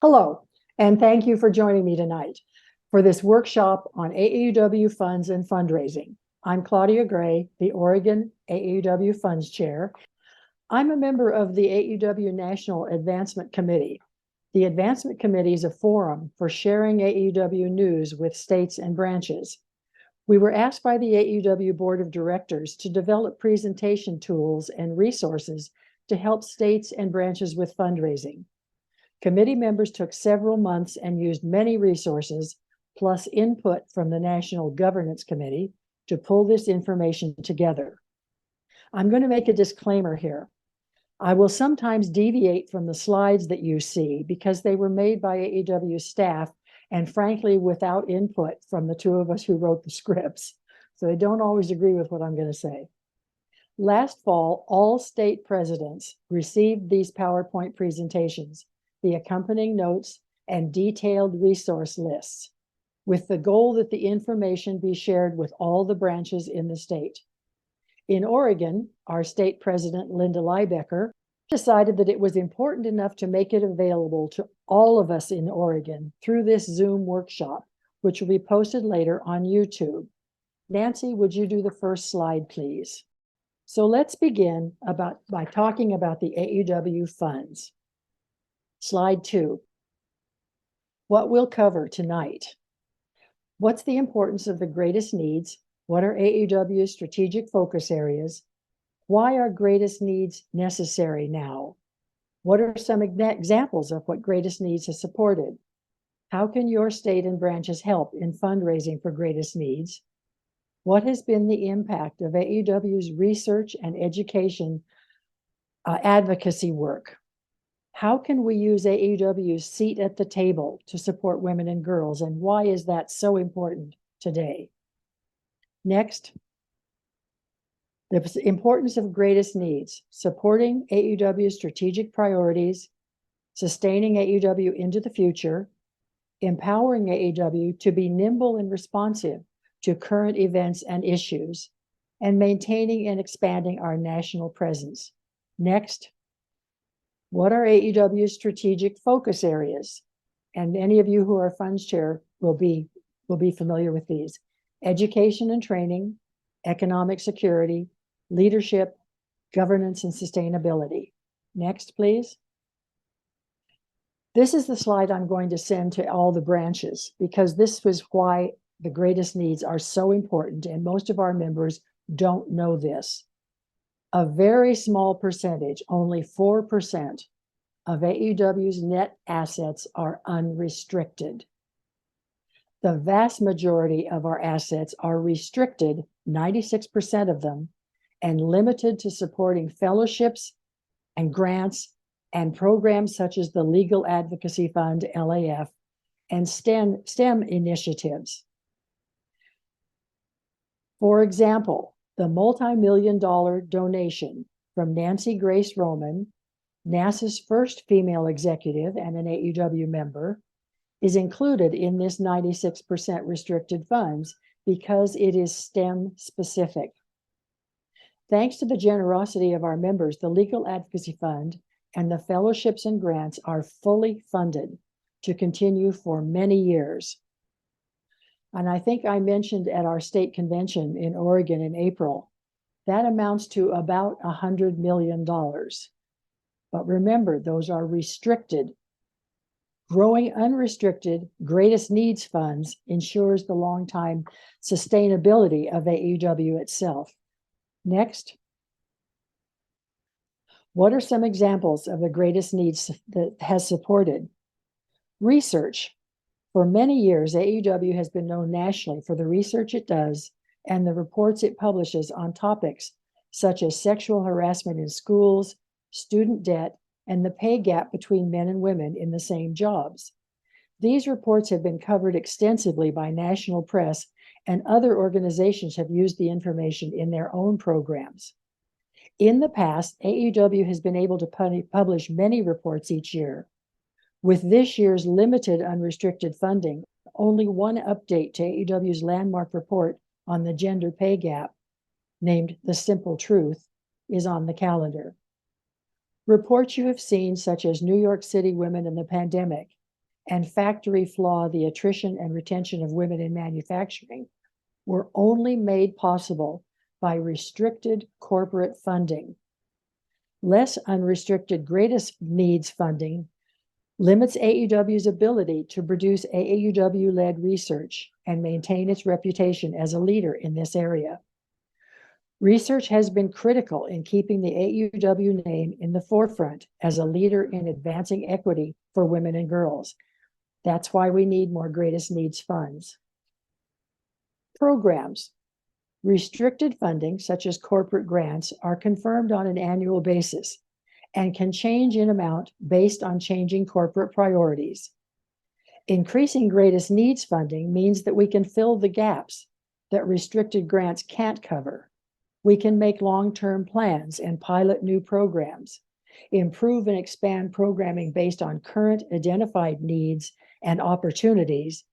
Hello, and thank you for joining me tonight for this workshop on AAUW funds and fundraising. I'm Claudia Gray, the Oregon AAUW Funds Chair. I'm a member of the AAUW National Advancement Committee. The Advancement Committee is a forum for sharing AAUW news with states and branches. We were asked by the AAUW Board of Directors to develop presentation tools and resources to help states and branches with fundraising. Committee members took several months and used many resources, plus input from the National Governance Committee, to pull this information together. I'm going to make a disclaimer here. I will sometimes deviate from the slides that you see because they were made by AAUW staff and frankly without input from the two of us who wrote the scripts. So they don't always agree with what I'm going to say. Last fall, all state presidents received these PowerPoint presentations, the accompanying notes, and detailed resource lists, with the goal that the information be shared with all the branches in the state. In Oregon, our state president, Linda Liebecker, decided that it was important enough to make it available to all of us in Oregon through this Zoom workshop, which will be posted later on YouTube. Nancy, would you do the first slide, please? So let's begin by talking about the AAUW funds. Slide 2. What we'll cover tonight. What's the importance of the greatest needs? What are AAUW's strategic focus areas? Why are greatest needs necessary now? What are some examples of what greatest needs has supported? How can your state and branches help in fundraising for greatest needs? What has been the impact of AAUW's research and education advocacy work? How can we use AAUW's seat at the table to support women and girls, and why is that so important today? Next, the importance of greatest needs, supporting AAUW's strategic priorities, sustaining AAUW into the future, empowering AAUW to be nimble and responsive to current events and issues, and maintaining and expanding our national presence. Next, what are AAUW's strategic focus areas? And many of you who are funds chair will be familiar with these. Education and training, economic security, leadership, governance, and sustainability. Next, please. This is the slide I'm going to send to all the branches because this was why the greatest needs are so important, and most of our members don't know this. A very small percentage, only 4%, of AAUW's net assets are unrestricted. The vast majority of our assets are restricted, 96% of them, and limited to supporting fellowships and grants and programs such as the Legal Advocacy Fund, LAF, and STEM initiatives. For example, the multi-million-dollar donation from Nancy Grace Roman, NASA's first female executive and an AAUW member, is included in this 96% restricted funds because it is STEM specific. Thanks to the generosity of our members, the Legal Advocacy Fund and the fellowships and grants are fully funded to continue for many years. And I think I mentioned at our state convention in Oregon in April, that amounts to about $100 million. But remember, those are restricted. Growing unrestricted greatest needs funds ensures the long-time sustainability of AAUW itself. Next. What are some examples of the greatest needs that has supported? Research. For many years, AAUW has been known nationally for the research it does and the reports it publishes on topics such as sexual harassment in schools, student debt, and the pay gap between men and women in the same jobs. These reports have been covered extensively by national press, and other organizations have used the information in their own programs. In the past, AAUW has been able to publish many reports each year. With this year's limited unrestricted funding, only one update to AAUW's landmark report on the gender pay gap, named The Simple Truth, is on the calendar. Reports you have seen, such as New York City Women in the Pandemic and factory floor, the attrition and retention of women in manufacturing, were only made possible by restricted corporate funding. Less unrestricted greatest needs funding limits AAUW's ability to produce AAUW-led research and maintain its reputation as a leader in this area. Research has been critical in keeping the AAUW name in the forefront as a leader in advancing equity for women and girls. That's why we need more greatest needs funds. Programs. Restricted funding, such as corporate grants, are confirmed on an annual basis and can change in amount based on changing corporate priorities. Increasing greatest needs funding means that we can fill the gaps that restricted grants can't cover. We can make long-term plans and pilot new programs, improve and expand programming based on current identified needs and opportunities,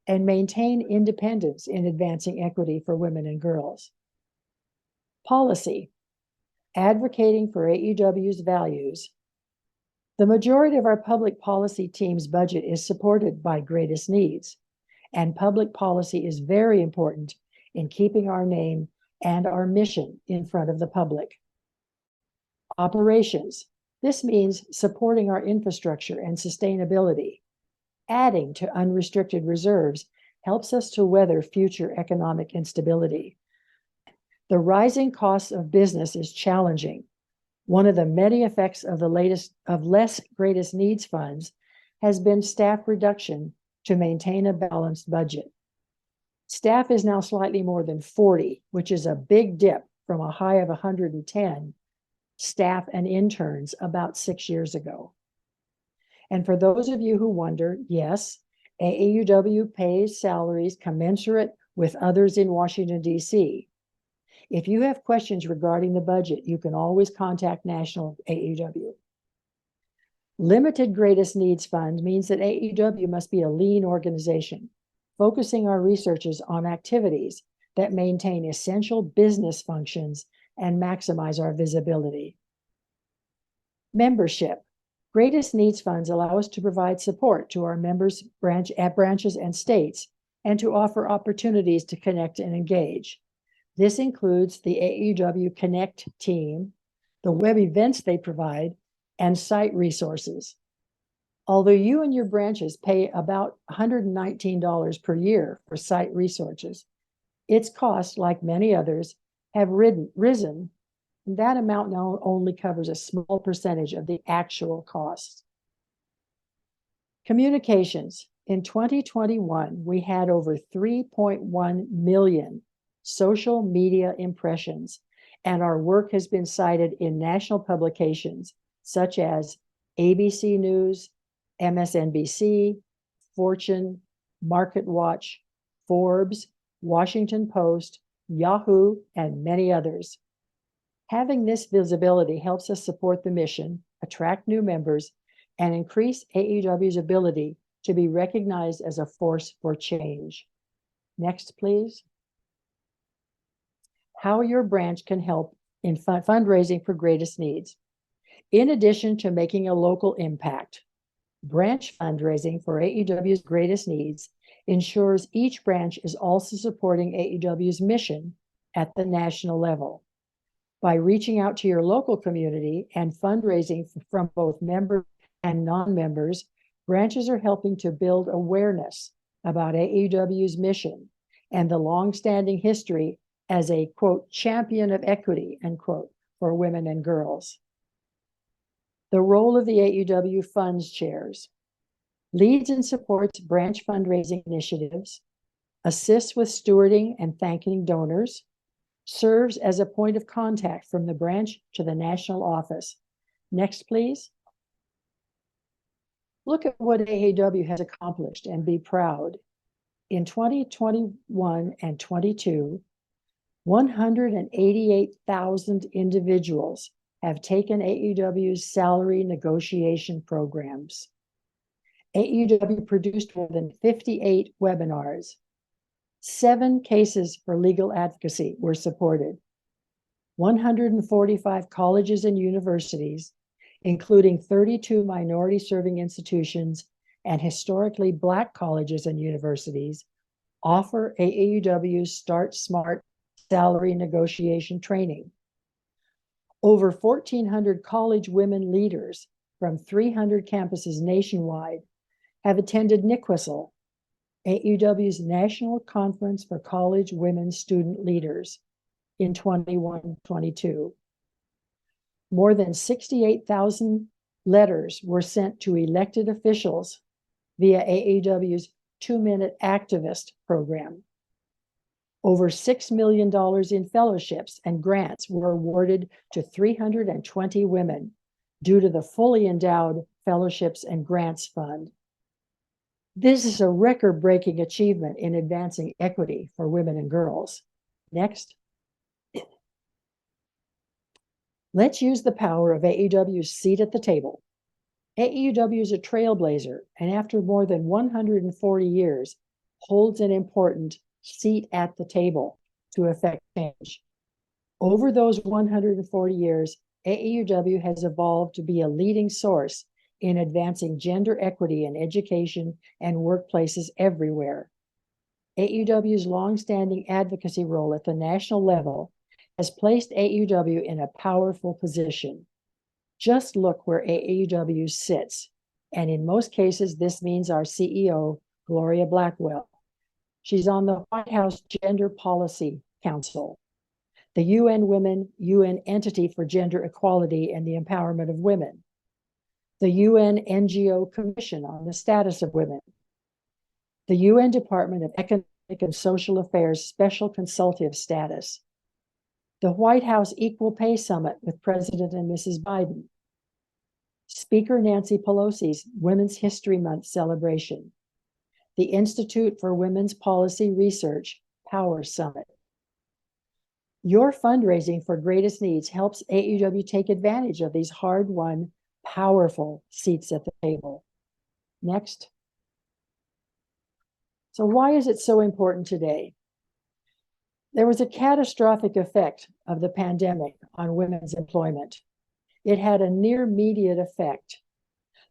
and maintain independence in advancing equity for women and girls. Policy. Advocating for AAUW's values. The majority of our public policy team's budget is supported by greatest needs, and public policy is very important in keeping our name and our mission in front of the public. Operations. This means supporting our infrastructure and sustainability. Adding to unrestricted reserves helps us to weather future economic instability. The rising cost of business is challenging. One of the many effects of less greatest needs funds has been staff reduction to maintain a balanced budget. Staff is now slightly more than 40, which is a big dip from a high of 110 staff and interns about 6 years ago. And for those of you who wonder, yes, AAUW pays salaries commensurate with others in Washington, D.C. If you have questions regarding the budget, you can always contact National AAUW. Limited greatest needs fund means that AAUW must be a lean organization, focusing our researchers on activities that maintain essential business functions and maximize our visibility. Membership. Greatest needs funds allow us to provide support to our members' branches and states, and to offer opportunities to connect and engage. This includes the AAUW Connect team, the web events they provide, and site resources. Although you and your branches pay about $119 per year for site resources, its costs, like many others, have risen. That amount now only covers a small percentage of the actual costs. Communications. In 2021, we had over 3.1 million social media impressions, and our work has been cited in national publications such as ABC News, MSNBC, Fortune, MarketWatch, Forbes, Washington Post, Yahoo, and many others. Having this visibility helps us support the mission, attract new members, and increase AAUW's ability to be recognized as a force for change. Next, please. How your branch can help in fundraising for greatest needs. In addition to making a local impact, branch fundraising for AAUW's greatest needs ensures each branch is also supporting AAUW's mission at the national level. By reaching out to your local community and fundraising from both members and non-members, branches are helping to build awareness about AAUW's mission and the long-standing history as a, quote, champion of equity, end quote, for women and girls. The role of the AAUW Funds chairs. Leads and supports branch fundraising initiatives, assists with stewarding and thanking donors, serves as a point of contact from the branch to the national office. Next, please. Look at what AAUW has accomplished and be proud. In 2021 and 22, 188,000 individuals have taken AAUW's salary negotiation programs. AAUW produced more than 58 webinars. 7 cases for legal advocacy were supported. 145 colleges and universities, including 32 minority-serving institutions and historically Black colleges and universities offer AAUW Start Smart salary negotiation training. Over 1,400 college women leaders from 300 campuses nationwide have attended NCWSL, AAUW's National Conference for College Women Student Leaders, in 21-22. More than 68,000 letters were sent to elected officials via AAUW's 2-Minute Activist program. Over $6 million in fellowships and grants were awarded to 320 women due to the fully endowed Fellowships and Grants Fund. This is a record-breaking achievement in advancing equity for women and girls. Next. Let's use the power of AAUW's seat at the table. AAUW is a trailblazer, and after more than 140 years, holds an important seat at the table to effect change. Over those 140 years, AAUW has evolved to be a leading source in advancing gender equity in education and workplaces everywhere. AAUW's longstanding advocacy role at the national level has placed AAUW in a powerful position. Just look where AAUW sits, and in most cases, this means our CEO, Claudia Blackwell. She's on the White House Gender Policy Council, the UN Women UN Entity for Gender Equality and the Empowerment of Women, the UN NGO Commission on the Status of Women, the UN Department of Economic and Social Affairs Special Consultative Status, the White House Equal Pay Summit with President and Mrs. Biden, Speaker Nancy Pelosi's Women's History Month celebration, the Institute for Women's Policy Research Power Summit. Your fundraising for greatest needs helps AAUW take advantage of these hard-won, powerful seats at the table. Next. So why is it so important today? There was a catastrophic effect of the pandemic on women's employment. It had a near immediate effect.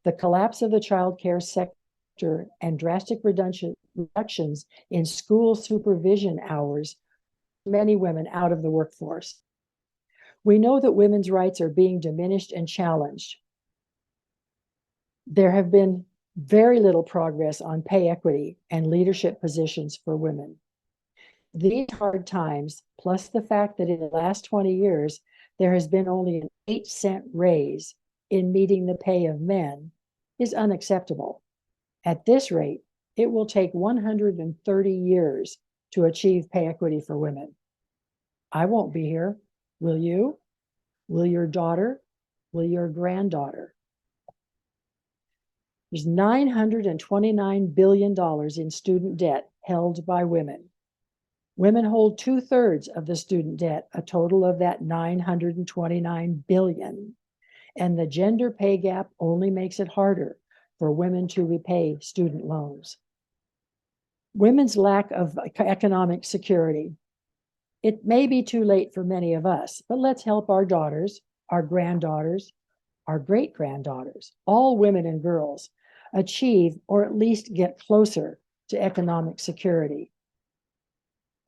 The collapse of the child care sector and drastic reductions in school supervision hours many women out of the workforce. We know that women's rights are being diminished and challenged. There have been very little progress on pay equity and leadership positions for women. These hard times, plus the fact that in the last 20 years, there has been only an 8-cent raise in meeting the pay of men, is unacceptable. At this rate, it will take 130 years to achieve pay equity for women. I won't be here. Will you? Will your daughter? Will your granddaughter? There's $929 billion in student debt held by women. Women hold 2/3 of the student debt, a total of that $929 billion. And the gender pay gap only makes it harder for women to repay student loans. Women's lack of economic security. It may be too late for many of us, but let's help our daughters, our granddaughters, our great-granddaughters, all women and girls, achieve or at least get closer to economic security.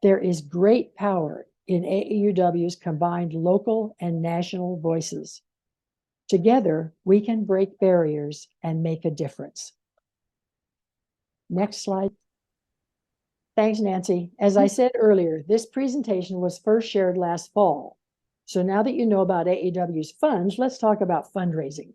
There is great power in AAUW's combined local and national voices. Together, we can break barriers and make a difference. Next slide. Thanks, Nancy. As I said earlier, this presentation was first shared last fall. So now that you know about AAUW's funds, let's talk about fundraising.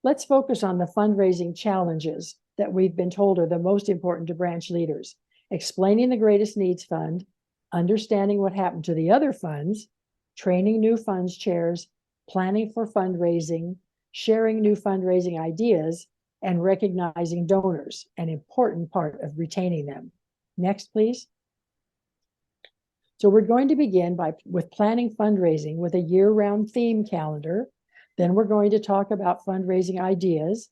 Let's focus on the fundraising challenges that we've been told are the most important to branch leaders: explaining the Greatest Needs Fund, understanding what happened to the other funds, training new funds chairs, planning for fundraising, sharing new fundraising ideas, and recognizing donors, an important part of retaining them. Next, please. So we're going to begin with planning fundraising with a year-round theme calendar. Then we're going to talk about fundraising ideas,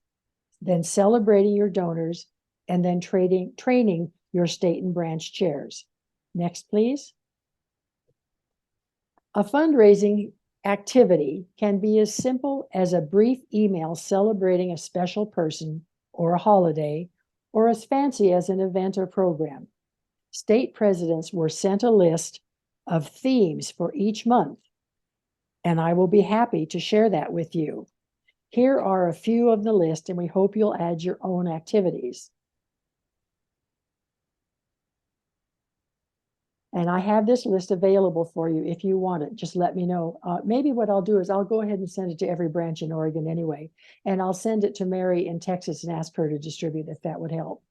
then celebrating your donors, and then training your state and branch chairs. Next, please. A fundraising activity can be as simple as a brief email celebrating a special person or a holiday, or as fancy as an event or program. State presidents were sent a list of themes for each month, and I will be happy to share that with you. Here are a few of the list, and we hope you'll add your own activities. And I have this list available for you if you want it. Just let me know. Maybe what I'll do is I'll go ahead and send it to every branch in Oregon anyway. And I'll send it to Mary in Texas and ask her to distribute if that would help.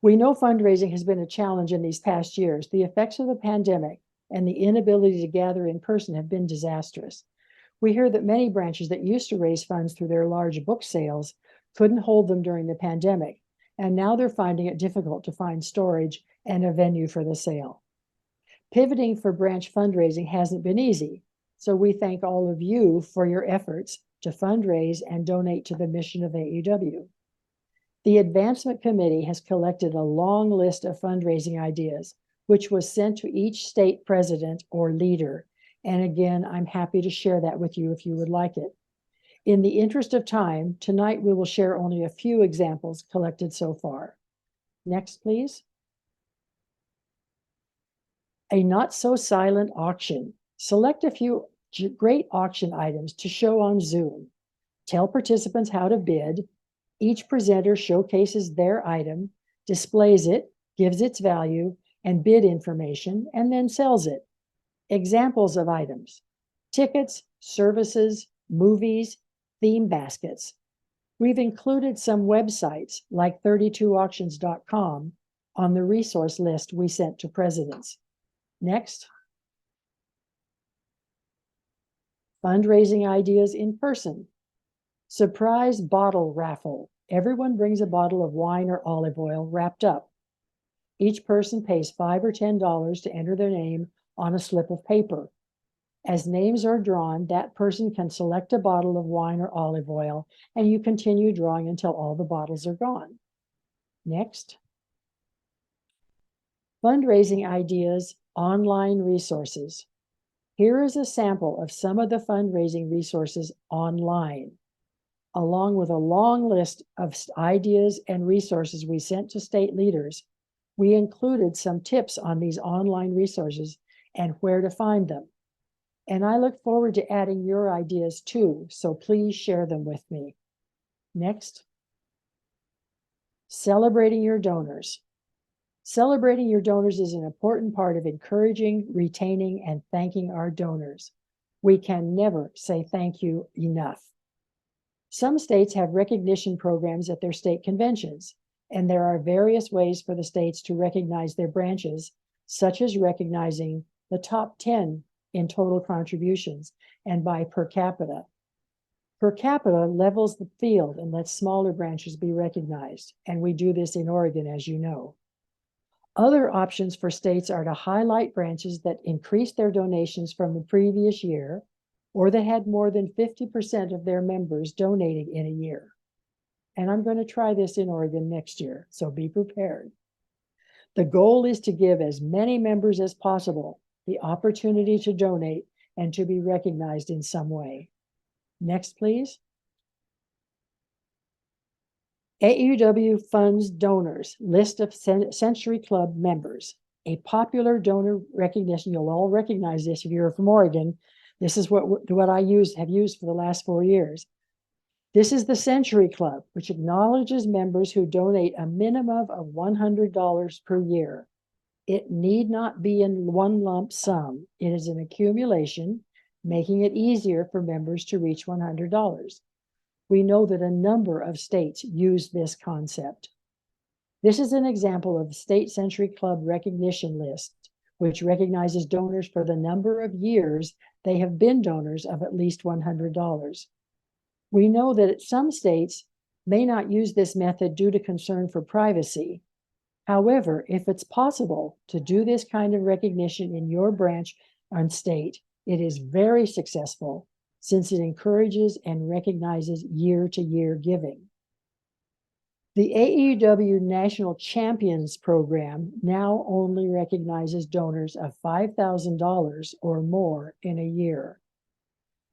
We know fundraising has been a challenge in these past years. The effects of the pandemic and the inability to gather in person have been disastrous. We hear that many branches that used to raise funds through their large book sales couldn't hold them during the pandemic, and now they're finding it difficult to find storage and a venue for the sale. Pivoting for branch fundraising hasn't been easy, so we thank all of you for your efforts to fundraise and donate to the mission of AAUW. The Advancement Committee has collected a long list of fundraising ideas, which was sent to each state president or leader. And again, I'm happy to share that with you if you would like it. In the interest of time, tonight we will share only a few examples collected so far. Next, please. A not-so-silent auction. Select a few great auction items to show on Zoom. Tell participants how to bid. Each presenter showcases their item, displays it, gives its value and bid information, and then sells it. Examples of items: tickets, services, movies, theme baskets. We've included some websites like 32auctions.com on the resource list we sent to presidents. Next. Fundraising ideas in person. Surprise bottle raffle. Everyone brings a bottle of wine or olive oil wrapped up. Each person pays $5 or $10 to enter their name on a slip of paper. As names are drawn, that person can select a bottle of wine or olive oil, and you continue drawing until all the bottles are gone. Next. Fundraising ideas, online resources. Here is a sample of some of the fundraising resources online. Along with a long list of ideas and resources we sent to state leaders, we included some tips on these online resources and where to find them. And I look forward to adding your ideas too, so please share them with me. Next. Celebrating your donors. Celebrating your donors is an important part of encouraging, retaining, and thanking our donors. We can never say thank you enough. Some states have recognition programs at their state conventions, and there are various ways for the states to recognize their branches, such as recognizing the top 10 in total contributions and by per capita. Per capita levels the field and lets smaller branches be recognized, and we do this in Oregon, as you know. Other options for states are to highlight branches that increased their donations from the previous year, or that had more than 50% of their members donating in a year. And I'm going to try this in Oregon next year, so be prepared. The goal is to give as many members as possible the opportunity to donate and to be recognized in some way. Next, please. AAUW Funds donors, list of Century Club members. A popular donor recognition, you'll all recognize this if you're from Oregon. This is what I have used for the last 4 years. This is the Century Club, which acknowledges members who donate a minimum of $100 per year. It need not be in one lump sum. It is an accumulation, making it easier for members to reach $100. We know that a number of states use this concept. This is an example of the State Century Club recognition list, which recognizes donors for the number of years they have been donors of at least $100. We know that some states may not use this method due to concern for privacy. However, if it's possible to do this kind of recognition in your branch and state, it is very successful since it encourages and recognizes year-to-year giving. The AAUW National Champions Program now only recognizes donors of $5,000 or more in a year.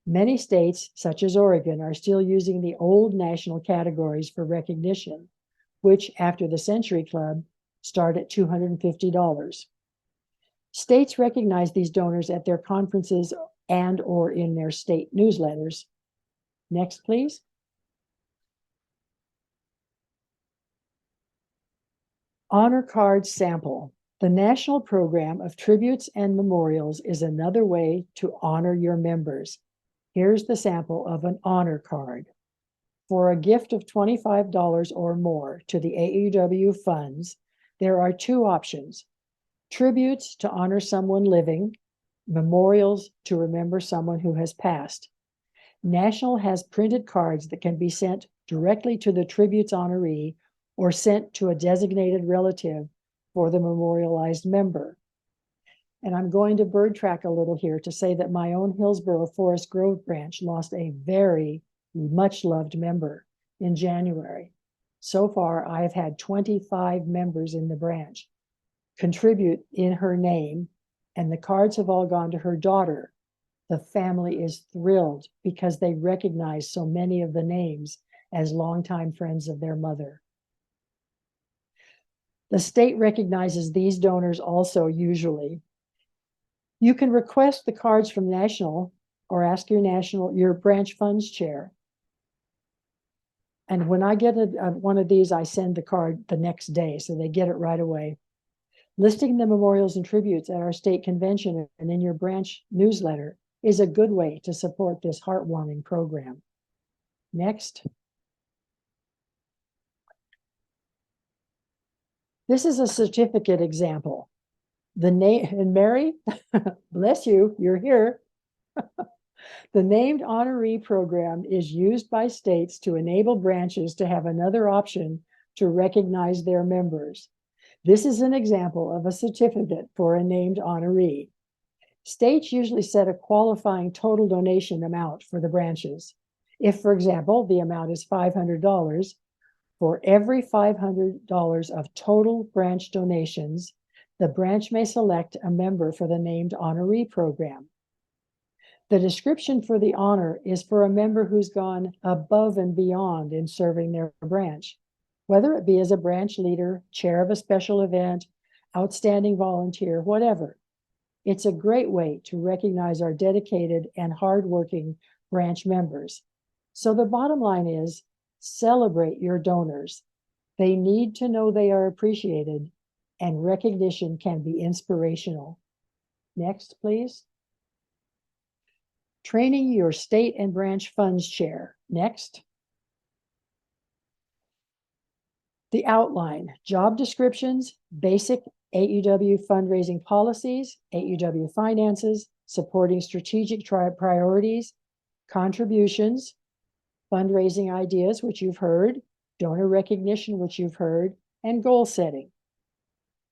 Many states, such as Oregon, are still using the old national categories for recognition, which, after the Century Club, start at $250. States recognize these donors at their conferences and/or in their state newsletters. Next, please. Honor Card Sample. The National Program of Tributes and Memorials is another way to honor your members. Here's the sample of an honor card. For a gift of $25 or more to the AAUW Funds, there are two options: tributes to honor someone living, memorials to remember someone who has passed. National has printed cards that can be sent directly to the tribute's honoree or sent to a designated relative for the memorialized member. And I'm going to bird track a little here to say that my own Hillsborough Forest Grove branch lost a very much loved member in January. So far, I have had 25 members in the branch contribute in her name, and the cards have all gone to her daughter. The family is thrilled because they recognize so many of the names as longtime friends of their mother. The state recognizes these donors also usually. You can request the cards from National or ask your branch funds chair. And when I get one of these, I send the card the next day, so they get it right away. Listing the memorials and tributes at our state convention and in your branch newsletter is a good way to support this heartwarming program. Next. This is a certificate example. The name, and Mary, bless you, you're here. The named honoree program is used by states to enable branches to have another option to recognize their members. This is an example of a certificate for a named honoree. States usually set a qualifying total donation amount for the branches. If, for example, the amount is $500, for every $500 of total branch donations, the branch may select a member for the named honoree program. The description for the honor is for a member who's gone above and beyond in serving their branch, whether it be as a branch leader, chair of a special event, outstanding volunteer, whatever. It's a great way to recognize our dedicated and hardworking branch members. So the bottom line is, celebrate your donors. They need to know they are appreciated, and recognition can be inspirational. Next, please. Training your state and branch funds chair. Next. The outline: job descriptions, basic AAUW fundraising policies, AAUW finances, supporting strategic priorities, contributions, fundraising ideas, which you've heard, donor recognition, which you've heard, and goal setting.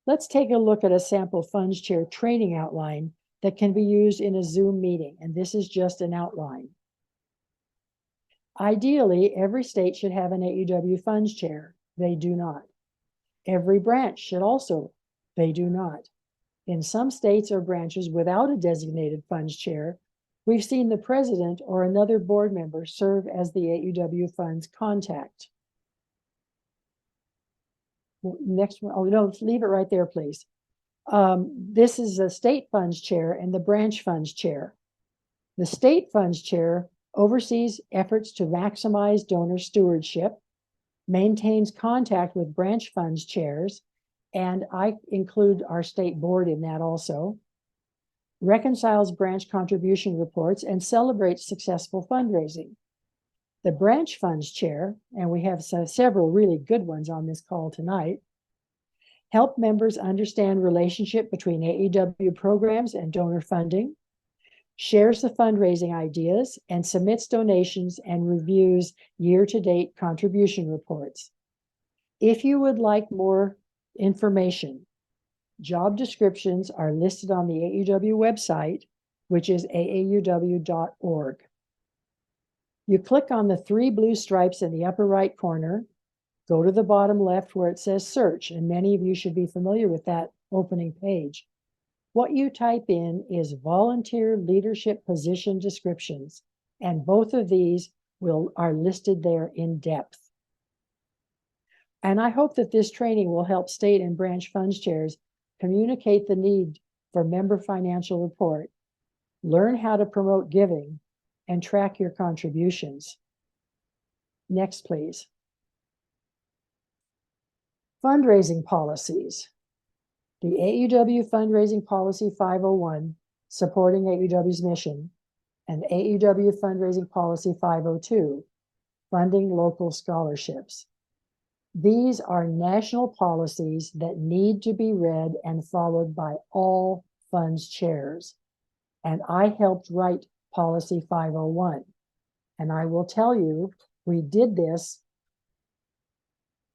Let's take a look at a sample funds chair training outline that can be used in a Zoom meeting, and this is just an outline. Ideally, every state should have an AAUW funds chair. They do not. Every branch should also. They do not. In some states or branches without a designated funds chair, we've seen the president or another board member serve as the AAUW funds contact. Next one, oh no, leave it right there, please. This is a state funds chair and the branch funds chair. The state funds chair oversees efforts to maximize donor stewardship, maintains contact with branch funds chairs, and I include our state board in that also, reconciles branch contribution reports, and celebrates successful fundraising. The branch funds chair, and we have several really good ones on this call tonight, help members understand relationship between AAUW programs and donor funding, shares the fundraising ideas, and submits donations and reviews year-to-date contribution reports. If you would like more information, job descriptions are listed on the AAUW website, which is aauw.org. You click on the 3 blue stripes in the upper right corner, go to the bottom left where it says search, and many of you should be familiar with that opening page. What you type in is volunteer leadership position descriptions. And both of these are listed there in depth. And I hope that this training will help state and branch funds chairs communicate the need for member financial report, learn how to promote giving, and track your contributions. Next, please. Fundraising policies. The AAUW Fundraising Policy 501, supporting AAUW's mission, and AAUW Fundraising Policy 502, funding local scholarships. These are national policies that need to be read and followed by all funds chairs. And I helped write Policy 501. And I will tell you, we did this.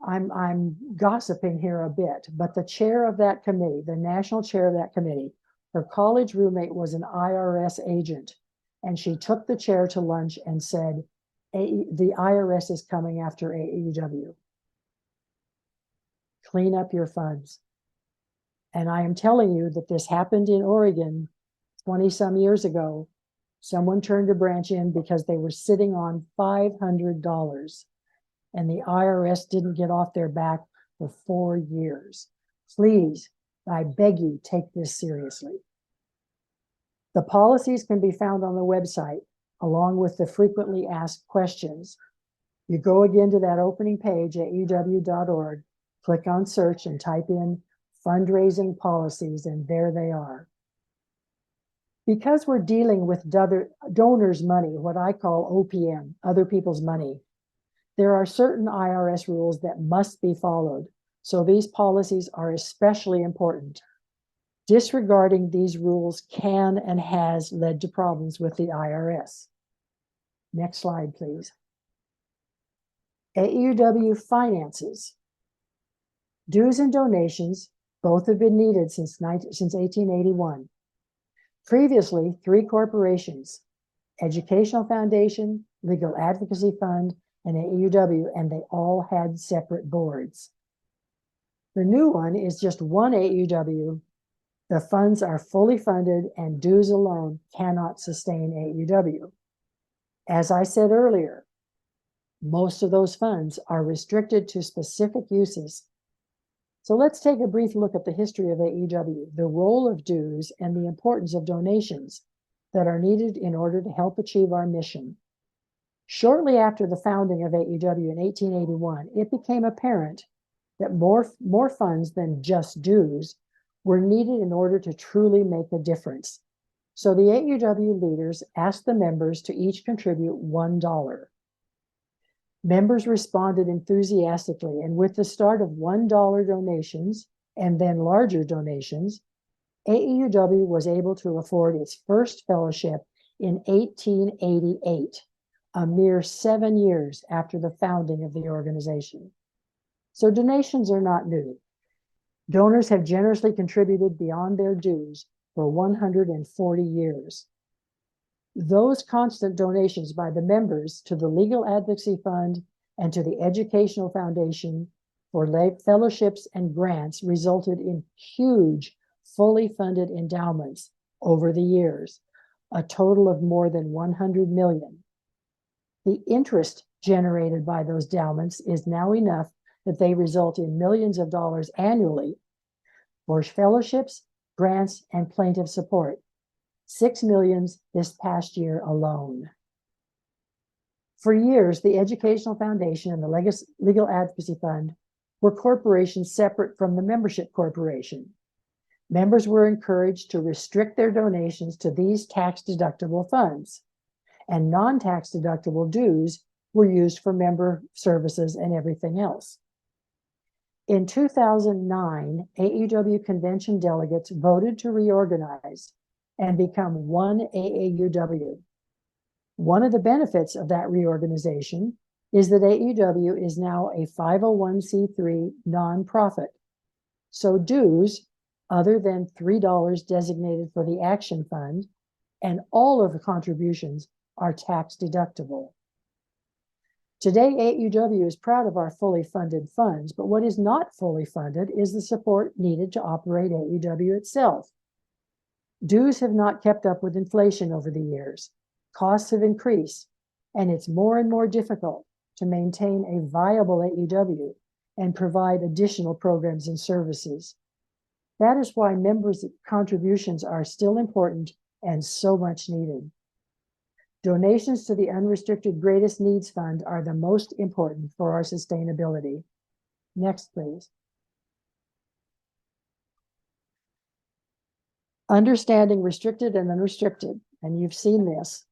I'm gossiping here a bit, but the chair of that committee, the national chair of that committee, her college roommate was an IRS agent. And she took the chair to lunch and said, the IRS is coming after AAUW. Clean up your funds. And I am telling you that this happened in Oregon 20 some years ago. Someone turned a branch in because they were sitting on $500 and the IRS didn't get off their back for 4 years. Please, I beg you, take this seriously. The policies can be found on the website along with the frequently asked questions. You go again to that opening page at AAUW.org, click on search and type in fundraising policies, and there they are. Because we're dealing with donors' money, what I call OPM, other people's money, there are certain IRS rules that must be followed. So these policies are especially important. Disregarding these rules can and has led to problems with the IRS. Next slide, please. AAUW finances. Dues and donations both have been needed since 1881. Previously, 3 corporations, Educational Foundation, Legal Advocacy Fund, and AAUW, and they all had separate boards. The new one is just one AAUW. The funds are fully funded and dues alone cannot sustain AAUW. As I said earlier, most of those funds are restricted to specific uses. So let's take a brief look at the history of AAUW, the role of dues, and the importance of donations that are needed in order to help achieve our mission. Shortly after the founding of AAUW in 1881, it became apparent that more funds than just dues were needed in order to truly make a difference. So the AAUW leaders asked the members to each contribute $1. Members responded enthusiastically, and with the start of $1 donations and then larger donations, AAUW was able to afford its first fellowship in 1888, a mere 7 years after the founding of the organization. So donations are not new. Donors have generously contributed beyond their dues for 140 years. Those constant donations by the members to the Legal Advocacy Fund and to the Educational Foundation for fellowships and grants resulted in huge, fully funded endowments over the years, a total of more than 100 million. The interest generated by those endowments is now enough that they result in millions of dollars annually for fellowships, grants, and plaintiff support. 6 million this past year alone. For years, the Educational Foundation and the Legal Advocacy Fund were corporations separate from the membership corporation. Members were encouraged to restrict their donations to these tax-deductible funds, and non-tax-deductible dues were used for member services and everything else. In 2009, AAUW convention delegates voted to reorganize and become one AAUW. One of the benefits of that reorganization is that AAUW is now a 501c3 nonprofit. So dues, other than $3 designated for the Action Fund, and all of the contributions are tax deductible. Today, AAUW is proud of our fully funded funds, but what is not fully funded is the support needed to operate AAUW itself. Dues have not kept up with inflation over the years, costs have increased, and it's more and more difficult to maintain a viable AAUW and provide additional programs and services. That is why members' contributions are still important and so much needed. Donations to the Unrestricted Greatest Needs Fund are the most important for our sustainability. Next, please. Understanding restricted and unrestricted, and you've seen this.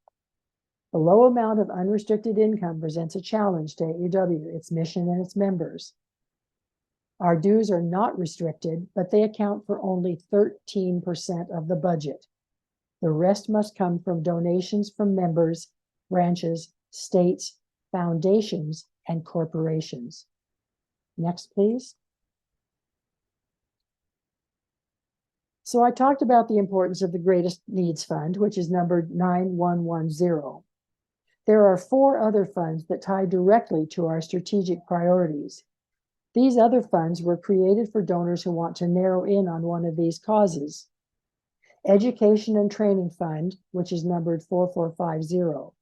The low amount of unrestricted income presents a challenge to AAUW, its mission, and its members. Our dues are not restricted, but they account for only 13% of the budget. The rest must come from donations from members, branches, states, foundations, and corporations. Next, please. So I talked about the importance of the Greatest Needs Fund, which is numbered 9110. There are 4 other funds that tie directly to our strategic priorities. These other funds were created for donors who want to narrow in on one of these causes. Education and Training Fund, which is numbered 4450.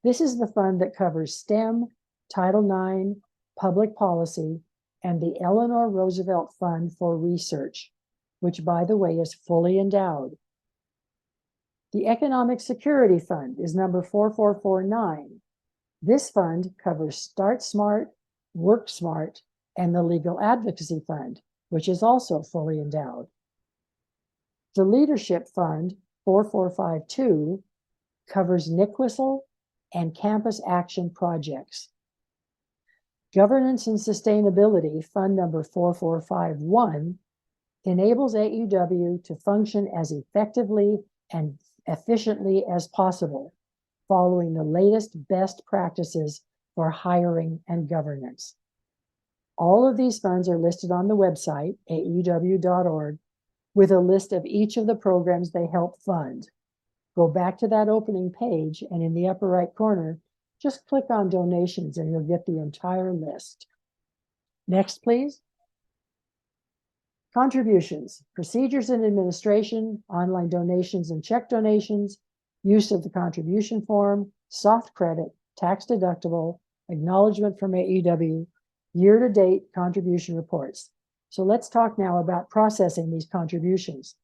This is the fund that covers STEM, Title IX, public policy, and the Eleanor Roosevelt Fund for Research, which, by the way, is fully endowed. The Economic Security Fund is number 4449. This fund covers Start Smart, Work Smart, and the Legal Advocacy Fund, which is also fully endowed. The Leadership Fund, 4452, covers NICWISL and campus action projects. Governance and Sustainability, Fund number 4451, enables AAUW to function as effectively and efficiently as possible, following the latest best practices for hiring and governance. All of these funds are listed on the website, aauw.org, with a list of each of the programs they help fund. Go back to that opening page, and in the upper right corner, just click on donations and you'll get the entire list. Next, please. Contributions, procedures and administration, online donations and check donations, use of the contribution form, soft credit, tax deductible, acknowledgement from AAUW, year-to-date contribution reports. So let's talk now about processing these contributions.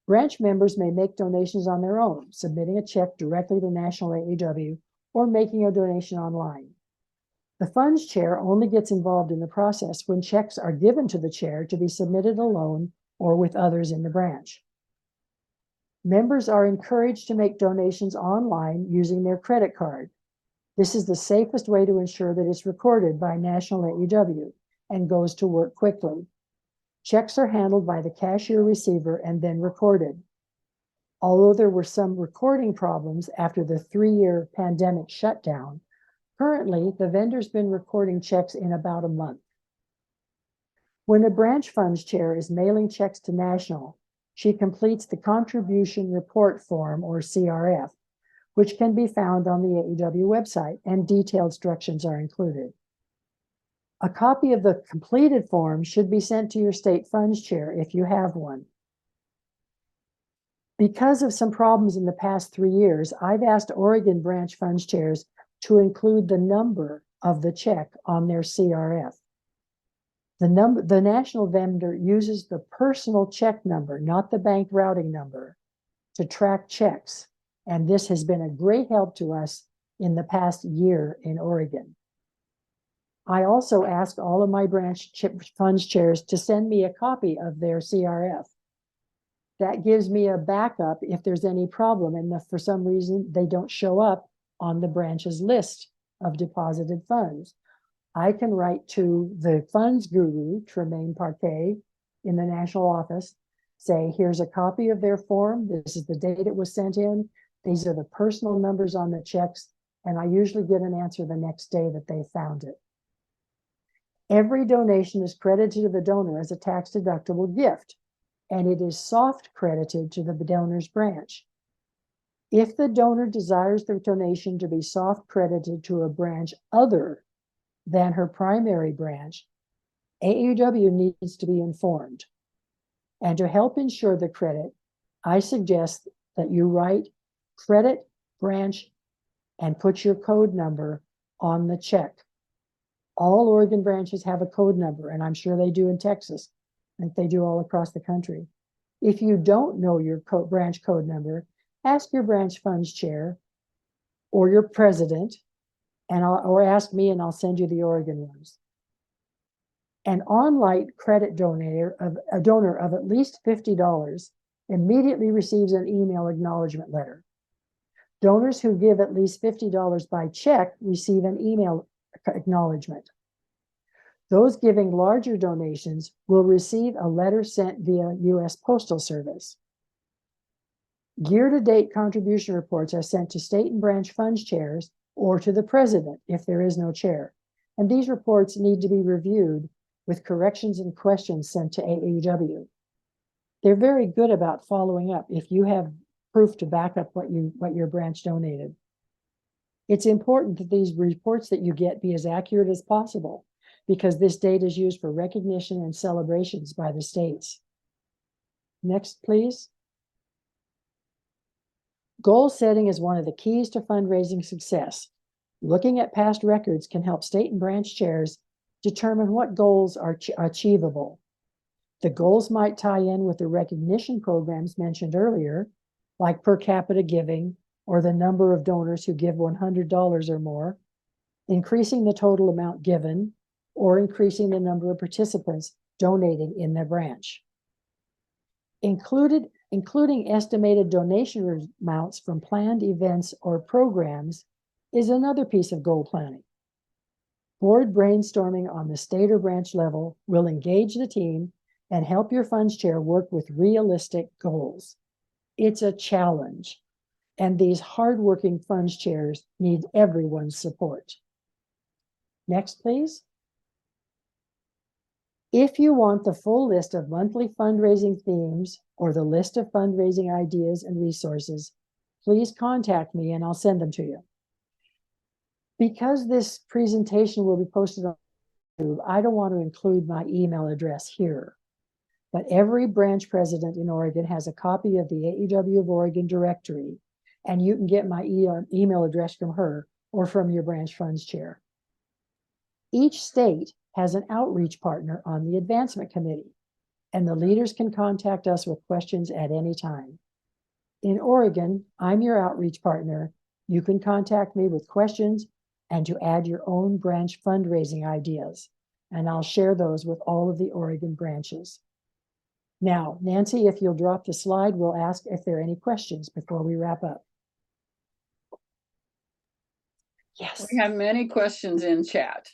Branch members may make donations on their own, submitting a check directly to National AAUW or making a donation online. The funds chair only gets involved in the process when checks are given to the chair to be submitted alone or with others in the branch. Members are encouraged to make donations online using their credit card. This is the safest way to ensure that it's recorded by National AAUW and goes to work quickly. Checks are handled by the cashier receiver and then recorded. Although there were some recording problems after the 3-year pandemic shutdown, currently the vendor's been recording checks in about a month. When a branch funds chair is mailing checks to National, she completes the contribution report form, or CRF, which can be found on the AAUW website, and detailed instructions are included. A copy of the completed form should be sent to your state funds chair if you have one. Because of some problems in the past 3 years, I've asked Oregon branch funds chairs to include the number of the check on their CRF. The national vendor uses the personal check number, not the bank routing number, to track checks, and this has been a great help to us in the past year in Oregon. I also asked all of my branch funds chairs to send me a copy of their CRF. That gives me a backup if there's any problem and for some reason they don't show up on the branch's list of deposited funds. I can write to the funds guru, Tremaine Parquet, in the national office, say, here's a copy of their form. This is the date it was sent in. These are the personal numbers on the checks. And I usually get an answer the next day that they found it. Every donation is credited to the donor as a tax-deductible gift, and it is soft credited to the donor's branch. If the donor desires the donation to be soft credited to a branch other than her primary branch, AAUW needs to be informed. And to help ensure the credit, I suggest that you write credit branch, and put your code number on the check. All Oregon branches have a code number, and I'm sure they do in Texas, like they do all across the country. If you don't know your branch code number, ask your branch funds chair or your president, or ask me, and I'll send you the Oregon ones. An online credit donor of at least $50 immediately receives an email acknowledgement letter. Donors who give at least $50 by check receive an email acknowledgement. Those giving larger donations will receive a letter sent via U.S. Postal Service. Year-to-date contribution reports are sent to state and branch funds chairs or to the president if there is no chair. And these reports need to be reviewed with corrections and questions sent to AAUW. They're very good about following up if you have proof to back up what your branch donated. It's important that these reports that you get be as accurate as possible, because this data is used for recognition and celebrations by the states. Next, please. Goal setting is one of the keys to fundraising success. Looking at past records can help state and branch chairs determine what goals are achievable. The goals might tie in with the recognition programs mentioned earlier, like per capita giving or the number of donors who give $100 or more, increasing the total amount given, or increasing the number of participants donating in their branch. Including estimated donation amounts from planned events or programs is another piece of goal planning. Board brainstorming on the state or branch level will engage the team and help your funds chair work with realistic goals. It's a challenge, and these hardworking funds chairs need everyone's support. Next, please. If you want the full list of monthly fundraising themes or the list of fundraising ideas and resources, please contact me and I'll send them to you. Because this presentation will be posted on YouTube, I don't want to include my email address here, but every branch president in Oregon has a copy of the AAUW of Oregon directory, and you can get my email address from her or from your branch funds chair. Each state has an outreach partner on the advancement committee, and the leaders can contact us with questions at any time. In Oregon, I'm your outreach partner. You can contact me with questions and to add your own branch fundraising ideas, and I'll share those with all of the Oregon branches. Now, Nancy, if you'll drop the slide, we'll ask if there are any questions before we wrap up. Yes. We have many questions in chat.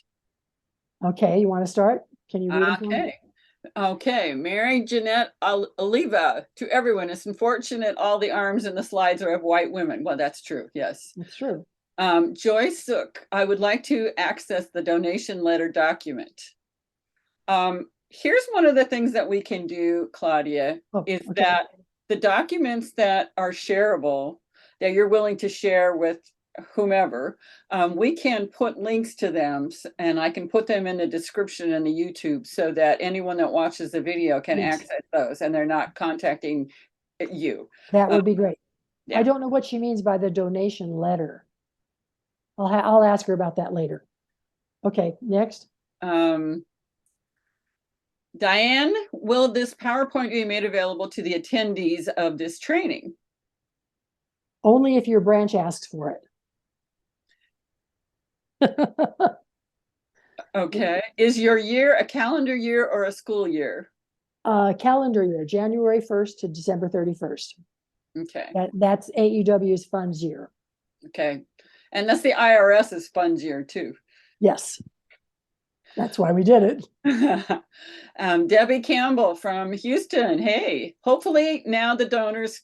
Okay, you want to start? Can you read them? Okay. Okay, Mary Jeanette Oliva, to everyone, it's unfortunate all the arms in the slides are of white women. Well, that's true, yes. That's true. Joy Sook, I would like to access the donation letter document. Here's one of the things that we can do, Claudia, is that the documents that are shareable, that you're willing to share with whomever, we can put links to them, and I can put them in the description in the YouTube so that anyone that watches the video can access those and they're not contacting you. That would be great. Yeah. I don't know what she means by the donation letter. I'll ask her about that later. Okay, next. Diane, will this PowerPoint be made available to the attendees of this training? Only if your branch asks for it. Okay. Is your year a calendar year or a school year? Calendar year, January 1st to December 31st. Okay. That's AAUW's funds year. Okay. And that's the IRS's funds year too. Yes. That's why we did it. Debbie Campbell from Houston. Hey, hopefully now the donors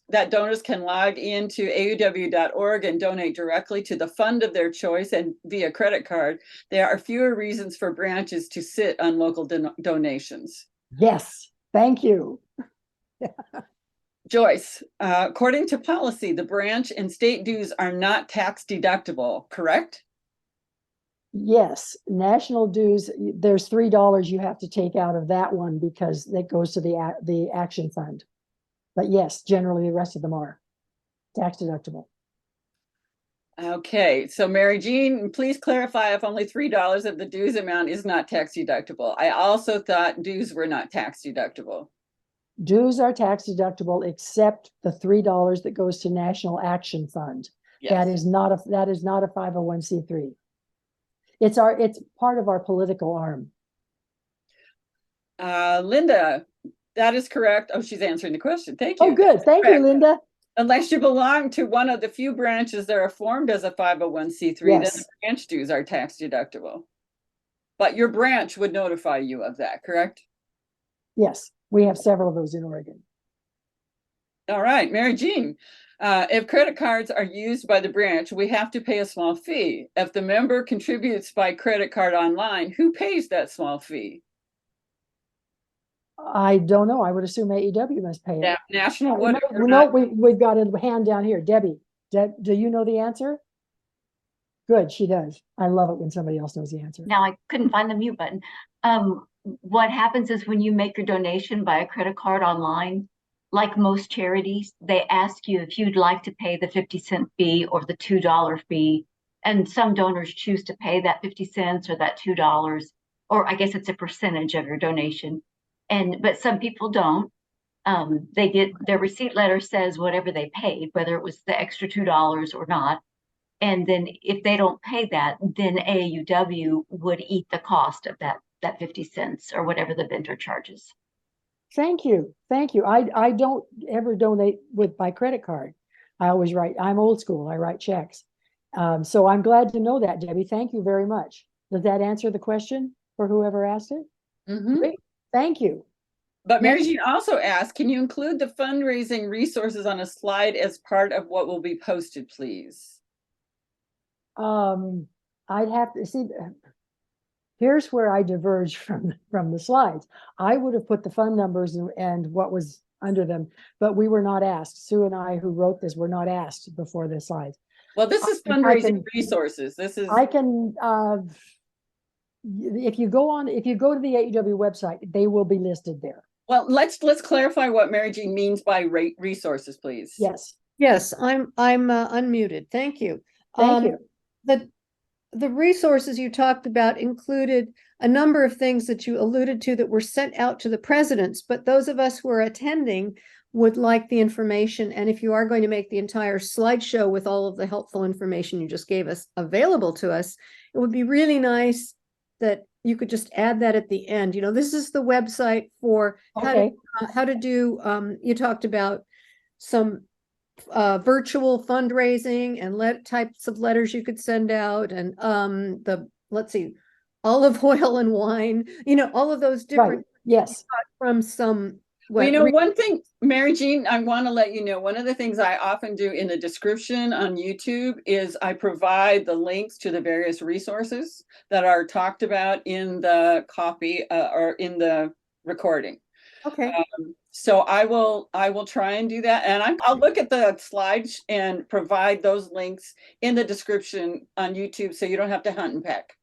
can log into AAUW.org and donate directly to the fund of their choice and via credit card. There are fewer reasons for branches to sit on local donations. Yes, thank you. Joyce, according to policy, the branch and state dues are not tax deductible, correct? Yes, national dues, there's $3 you have to take out of that one because that goes to the action fund. But yes, generally the rest of them are tax deductible. Okay, so Mary Jean, please clarify if only $3 of the dues amount is not tax deductible. I also thought dues were not tax deductible. Dues are tax deductible except the $3 that goes to National Action Fund. Yes. That is not a 501c3. It's part of our political arm. Linda, that is correct. Oh, she's answering the question. Thank you. Oh, good. Thank you, Linda. Unless you belong to one of the few branches that are formed as a 501c3, then Yes. the branch dues are tax deductible. But your branch would notify you of that, correct? Yes, we have several of those in Oregon. All right, Mary Jean. If credit cards are used by the branch, we have to pay a small fee. If the member contributes by credit card online, who pays that small fee? I don't know. I would assume AAUW must pay it. National, we've got a hand down here. Debbie, do you know the answer? Good, she does. I love it when somebody else knows the answer. Now I couldn't find the mute button. What happens is when you make your donation by a credit card online, like most charities, they ask you if you'd like to pay the 50-cent fee or the $2 fee. And some donors choose to pay that 50 cents or that $2, or I guess it's a percentage of your donation. But some people don't. They get their receipt letter says whatever they paid, whether it was the extra $2 or not. And then if they don't pay that, then AAUW would eat the cost of that 50 cents or whatever the vendor charges. Thank you. Thank you. I don't ever donate with my credit card. I always write, I'm old school. I write checks. So I'm glad to know that, Debbie. Thank you very much. Does that answer the question for whoever asked it? Mm-hmm. Great. Thank you. But Mary Jean also asked, can you include the fundraising resources on a slide as part of what will be posted, please? I'd have to see. Here's where I diverge from the slides. I would have put the fund numbers and what was under them, but we were not asked. Sue and I, who wrote this, were not asked before the slides. Well, this is fundraising resources. This is. I can. If you go to the AAUW website, they will be listed there. Well, let's clarify what Mary Jean means by resources, please. Yes. Yes, I'm unmuted. Thank you. Thank you. The resources you talked about included a number of things that you alluded to that were sent out to the presidents, but those of us who are attending would like the information. And if you are going to make the entire slideshow with all of the helpful information you just gave us available to us, it would be really nice that you could just add that at the end. You know, this is the website for how to do, you talked about some virtual fundraising and types of letters you could send out, and let's see, olive oil and wine, you know, all of those different. Right. Yes. From some. Well, you know, one thing, Mary Jean, I want to let you know, one of the things I often do in the description on YouTube is I provide the links to the various resources that are talked about in the copy or in the recording. Okay. So I will try and do that, and I'll look at the slides and provide those links in the description on YouTube, so you don't have to hunt and peck.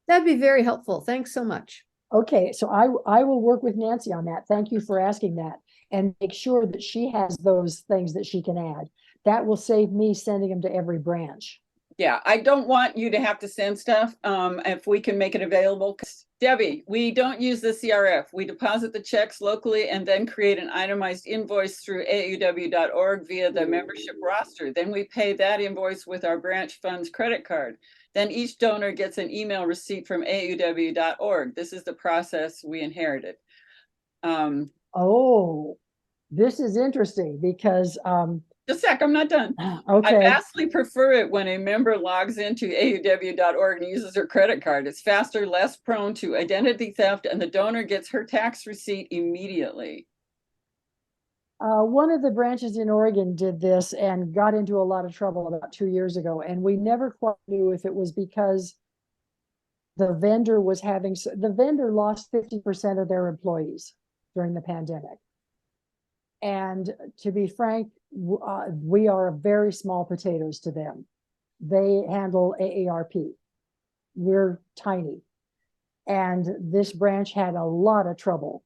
That'd be very helpful. Thanks so much. Okay, so I will work with Nancy on that. Thank you for asking that, and make sure that she has those things that she can add. That will save me sending them to every branch. Yeah, I don't want you to have to send stuff. If we can make it available. Debbie, we don't use the CRF. We deposit the checks locally and then create an itemized invoice through AAUW.org via the membership roster. Then we pay that invoice with our branch funds credit card. Then each donor gets an email receipt from AAUW.org. This is the process we inherited. Oh, this is interesting because just a sec, I'm not done. Okay. I vastly prefer it when a member logs into AAUW.org and uses their credit card. It's faster, less prone to identity theft, and the donor gets her tax receipt immediately. One of the branches in Oregon did this and got into a lot of trouble about 2 years ago, and we never quite knew if it was because the vendor lost 50% of their employees during the pandemic. And to be frank, we are very small potatoes to them. They handle AARP. We're tiny. And this branch had a lot of trouble.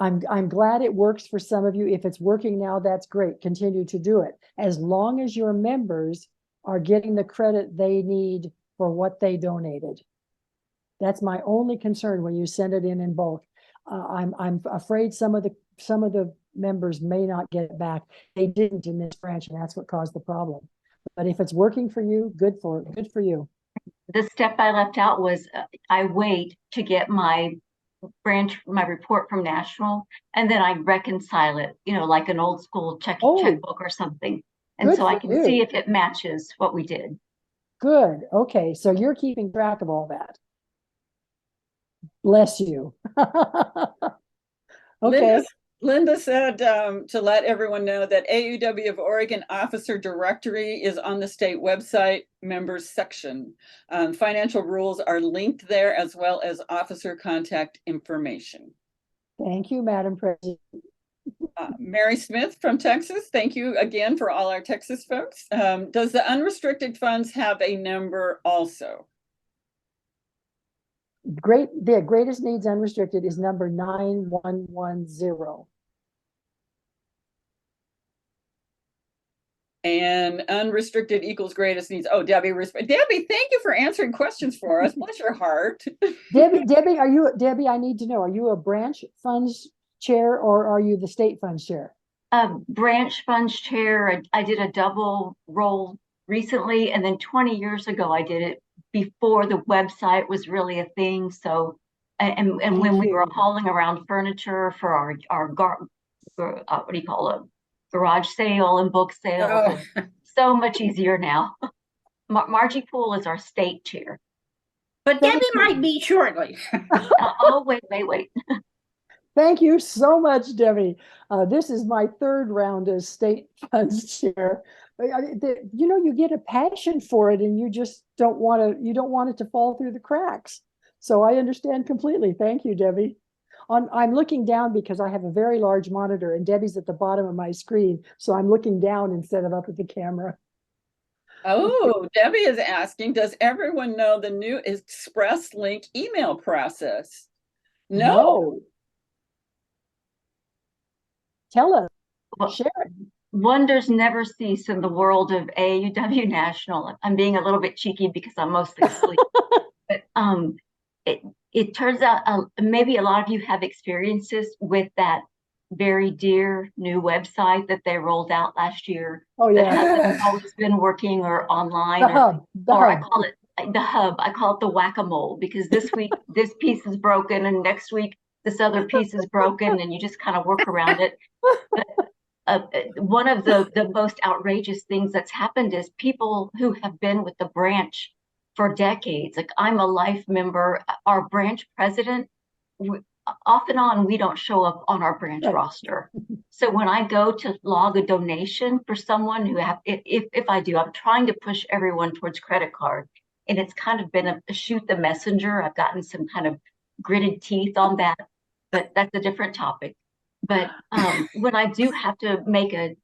I'm glad it works for some of you. If it's working now, that's great. Continue to do it. As long as your members are getting the credit they need for what they donated. That's my only concern when you send it in bulk. I'm afraid some of the members may not get it back. They didn't in this branch, and that's what caused the problem. But if it's working for you, good for you. The step I left out was I wait to get my report from National, and then I reconcile it, like an old school checkbook or something. And so I can see if it matches what we did. Good. Okay. So you're keeping track of all that. Bless you. Okay. Linda said to let everyone know that AAUW of Oregon Officer Directory is on the state website members section. Financial rules are linked there, as well as officer contact information. Thank you, Madam President. Mary Smith from Texas, thank you again for all our Texas folks. Does the unrestricted funds have a number also? The greatest needs unrestricted is number 9110. And unrestricted equals greatest needs. Oh, Debbie, thank you for answering questions for us. Bless your heart. Debbie, I need to know, are you a branch funds chair or are you the state funds chair? Branch funds chair. I did a double role recently, and then 20 years ago I did it before the website was really a thing. So, and when we were hauling around furniture for our what do you call it? Garage sale and book sale. Oh. So much easier now. Margie Poole is our state chair. But Debbie might be shortly. Oh, wait. Thank you so much, Debbie. This is my third round as state funds chair. You get a passion for it and you just don't want it to fall through the cracks. So I understand completely. Thank you, Debbie. I'm looking down because I have a very large monitor and Debbie's at the bottom of my screen. So I'm looking down instead of up at the camera. Oh, Debbie is asking, does everyone know the new Express Link email process? No. Tell us. Share it. Wonders never cease in the world of AAUW National. I'm being a little bit cheeky because I'm mostly asleep. But it turns out maybe a lot of you have experiences with that very dear new website that they rolled out last year. Oh, yeah. That hasn't always been working or online. The hub. I call it the hub. I call it the whack-a-mole because this week this piece is broken and next week this other piece is broken and you just kind of work around it. But one of the most outrageous things that's happened is people who have been with the branch for decades. Like I'm a life member. Our branch president, off and on, we don't show up on our branch roster. So when I go to log a donation for someone who if I do, I'm trying to push everyone towards credit card. And it's kind of been a shoot the messenger. I've gotten some kind of gritted teeth on that, but that's a different topic. But when I do have to make a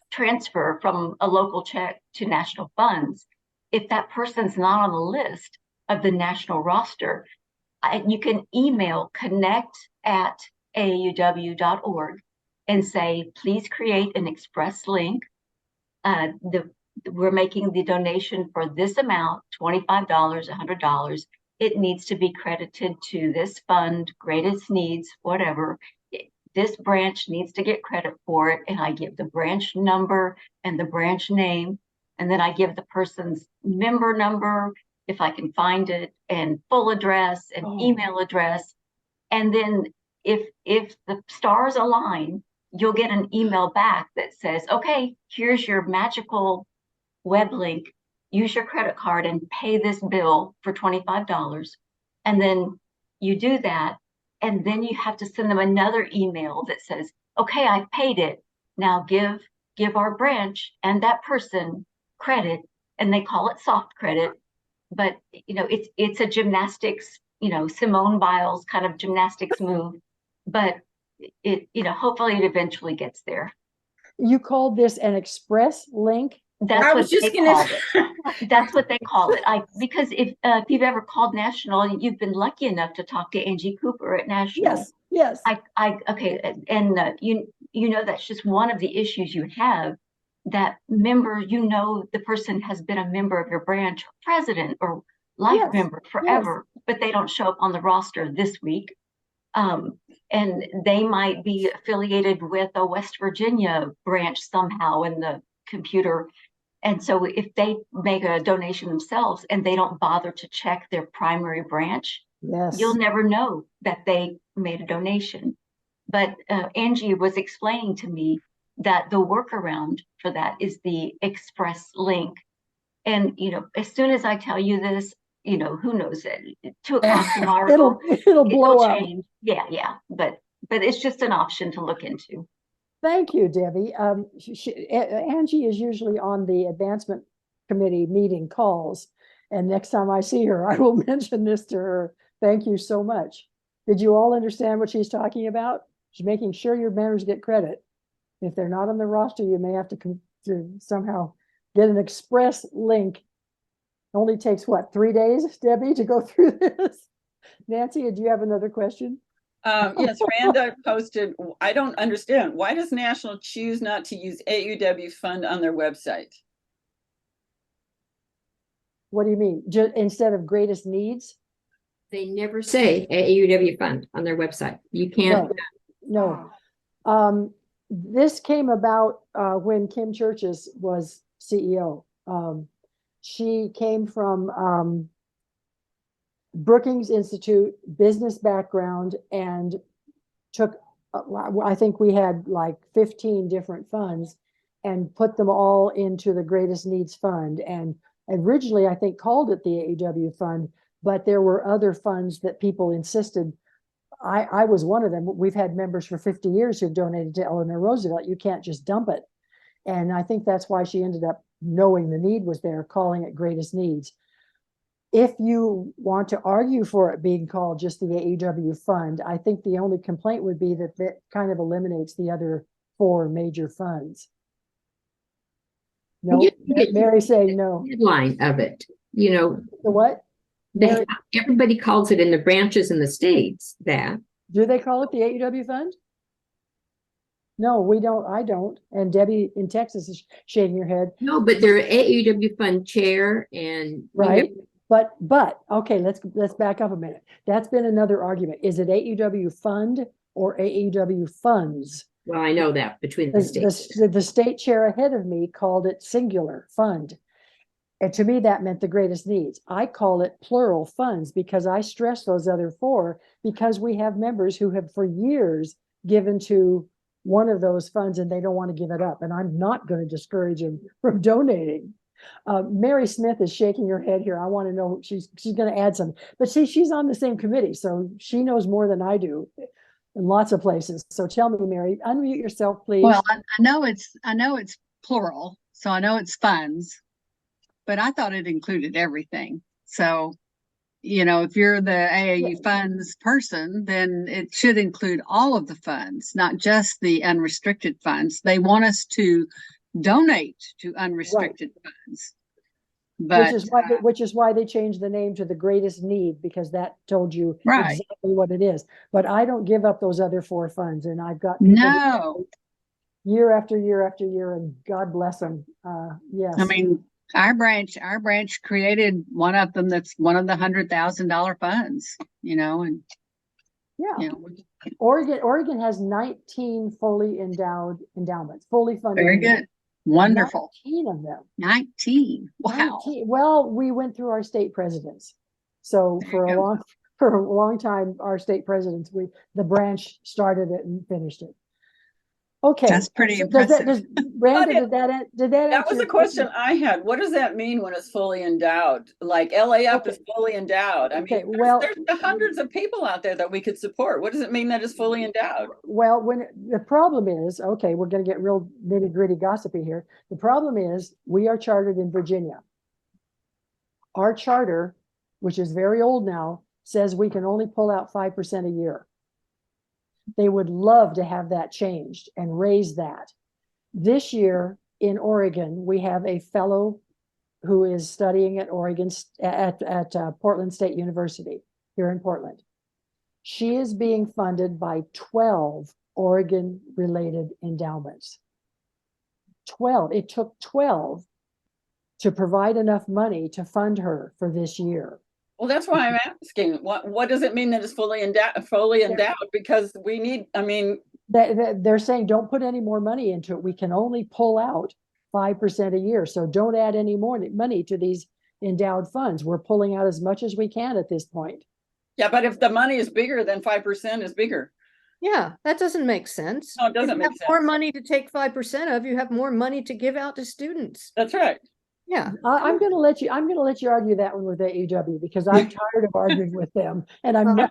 transfer from a local check to national funds, if that person's not on the list of the national roster, you can email connect@aauw.org and say, please create an express link. We're making the donation for this amount, $25, $100. It needs to be credited to this fund, greatest needs, whatever. This branch needs to get credit for it. And I give the branch number and the branch name. And then I give the person's member number, if I can find it, and full address and email address. And then if the stars align, you'll get an email back that says, okay, here's your magical web link. Use your credit card and pay this bill for $25. And then you do that. And then you have to send them another email that says, okay, I paid it. Now give our branch and that person credit, and they call it soft credit. But it's a gymnastics, Simone Biles kind of gymnastics move. But hopefully it eventually gets there. You called this an express link? That's what they call it. That's what they call it. Because if you've ever called National, you've been lucky enough to talk to Angie Cooper at National. Yes. Yes. Okay, and you know that's just one of the issues you have. That member, the person has been a member of your branch, president or life Yes, member forever, but they don't show up on the roster this week. And they might be affiliated with a West Virginia branch somehow in the computer. And so if they make a donation themselves and they don't bother to check their primary branch, yes. you'll never know that they made a donation. But Angie was explaining to me that the workaround for that is the express link. And, as soon as I tell you this, who knows it, 2:00 tomorrow, it'll blow up. change. Yeah. But it's just an option to look into. Thank you, Debbie. Angie is usually on the advancement committee meeting calls. And next time I see her, I will mention this to her. Thank you so much. Did you all understand what she's talking about? She's making sure your members get credit. If they're not on the roster, you may have to somehow get an express link. It only takes what, 3 days, Debbie, to go through this? Nancy, do you have another question? Yes, Randa posted, I don't understand. Why does National choose not to use AAUW Fund on their website? What do you mean? Instead of greatest needs? They never say AAUW Fund on their website. You can't. No. This came about when Kim Churches was CEO. She came from Brookings Institute, business background, and took, I think we had like 15 different funds and put them all into the Greatest Needs Fund. And originally, I think, called it the AAUW Fund, but there were other funds that people insisted. I was one of them. We've had members for 50 years who've donated to Eleanor Roosevelt. You can't just dump it. And I think that's why she ended up knowing the need was there, calling it Greatest Needs. If you want to argue for it being called just the AAUW Fund, I think the only complaint would be that that kind of eliminates the other 4 major funds. No, Mary saying no. Headline of it, The what? everybody calls it in the branches in the states that. Do they call it the AAUW Fund? No, we don't. I don't. And Debbie in Texas is shaking her head. No, but they're AAUW Fund chair and. Right. But okay, let's back up a minute. That's been another argument. Is it AAUW Fund or AAUW Funds? Well, I know that between the states. The state chair ahead of me called it singular fund. And to me, that meant the greatest needs. I call it plural funds because I stress those other 4 because we have members who have for years given to one of those funds and they don't want to give it up. And I'm not going to discourage them from donating. Mary Smith is shaking her head here. I want to know, she's going to add some, but see, she's on the same committee, so she knows more than I do in lots of places. So tell me, Mary, unmute yourself, please. Well, I know it's plural, so I know it's funds, but I thought it included everything. So, if you're the AAU funds person, then it should include all of the funds, not just the unrestricted funds. They want us to donate to unrestricted funds. But which is why they changed the name to the Greatest Need, because that told you exactly what it is. But I don't give up those other 4 funds, and I've got year after year after year, and God bless them. Yes, I mean our branch created one of them that's one of the $100,000 funds. And Oregon has 19 fully endowed endowments, fully funded. Very good. Wonderful. 19 of them. 19. Wow. 19. Well, we went through our state presidents. So for a long time, our state presidents, the branch started it and finished it. Okay. That's pretty impressive. Brandon, did that was a question I had. What does that mean when it's fully endowed? Like LAF is fully endowed. I mean, there's hundreds of people out there that we could support. What does it mean that it's fully endowed? Well, when the problem is, okay, we're going to get real nitty gritty gossipy here. The problem is we are chartered in Virginia. Our charter, which is very old now, says we can only pull out 5% a year. They would love to have that changed and raise that. This year in Oregon, we have a fellow who is studying at Portland State University here in Portland. She is being funded by 12 Oregon-related endowments. 12. It took 12 to provide enough money to fund her for this year. Well, that's why I'm asking. What does it mean that it's fully endowed? Because we need. I mean, they're saying don't put any more money into it. We can only pull out 5% a year. So don't add any more money to these endowed funds. We're pulling out as much as we can at this point. Yeah, but if the money is bigger, then 5% is bigger. Yeah, that doesn't make sense. No, it doesn't If you make have more sense. money to take 5% of, you have more money to give out to students. That's right. Yeah. I'm going to let you argue that one with AAUW because I'm tired of arguing with them. And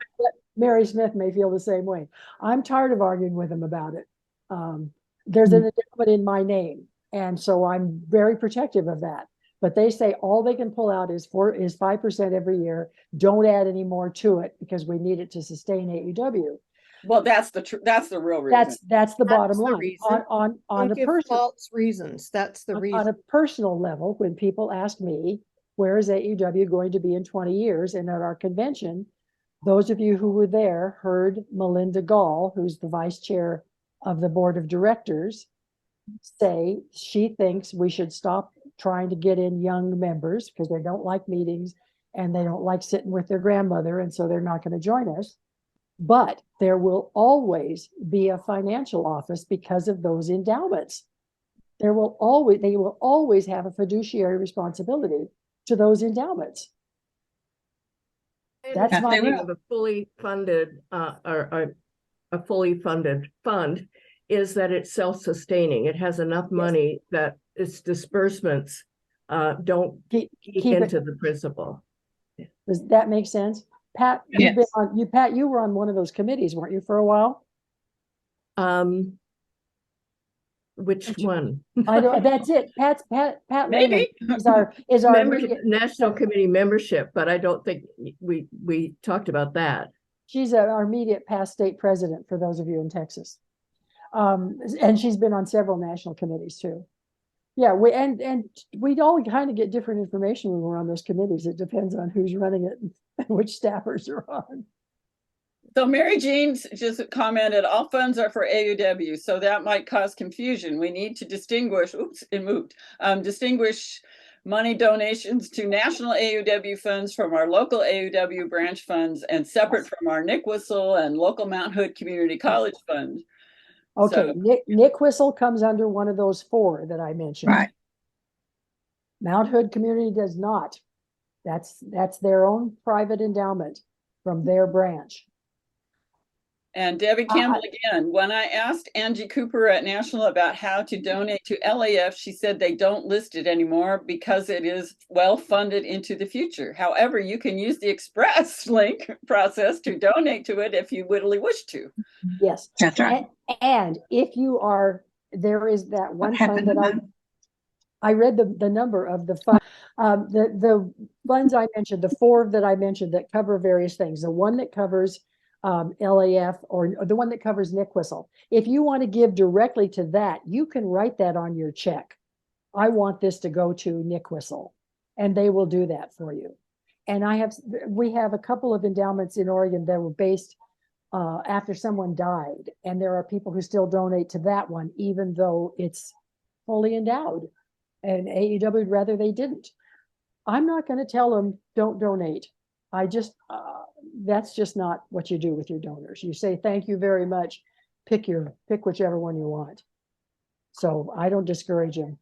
Mary Smith may feel the same way. I'm tired of arguing with them about it. There's an endowment in my name. And so I'm very protective of that. But they say all they can pull out is 5% every year. Don't add any more to it because we need it to sustain AAUW. Well, that's the real reason. That's the bottom the line. reason. On Don't a give personal false reasons. That's the on reason. a personal level, when people ask me, where is AAUW going to be in 20 years? And at our convention, those of you who were there heard Melinda Gall, who's the vice chair of the board of directors, say she thinks we should stop trying to get in young members because they don't like meetings and they don't like sitting with their grandmother, and so they're not going to join us. But there will always be a financial office because of those endowments. They will always have a fiduciary responsibility to those endowments. That's Yeah, my they will. of a fully funded or a fully funded fund is that it's self-sustaining. It has enough money that its disbursements don't keep into the principal. Does that make sense? Pat, Yes. Pat, you were on one of those committees, weren't you, for a while? Which one? I know that's it. Pat Maybe. Lehman is our National Committee membership, but I don't think we talked about that. She's our immediate past state president for those of you in Texas. And she's been on several national committees too. Yeah, we'd all kind of get different information when we're on those committees. It depends on who's running it and which staffers are on. So Mary Jean just commented, all funds are for AAUW, so that might cause confusion. We need to distinguish, distinguish money donations to national AAUW funds from our local AAUW branch funds and separate from our Nick Whistle and local Mount Hood Community College Fund. Okay, So, Nick Whistle comes under one of those four that I mentioned. Right. Mount Hood Community does not. That's their own private endowment from their branch. And Debbie Campbell again, when I asked Angie Cooper at National about how to donate to LAF, she said they don't list it anymore because it is well funded into the future. However, you can use the Express link process to donate to it if you really wish to. Yes, That's right. And if you are, there is that one fund that I read the number of the fund, the funds I mentioned, the four that I mentioned that cover various things. The one that covers LAF or the one that covers Nick Whistle. If you want to give directly to that, you can write that on your check. I want this to go to Nick Whistle, and they will do that for you. And we have a couple of endowments in Oregon that were based after someone died, and there are people who still donate to that one, even though it's fully endowed. And AAUW would rather they didn't. I'm not going to tell them don't donate. I just that's just not what you do with your donors. You say thank you very much, pick whichever one you want. So I don't discourage them.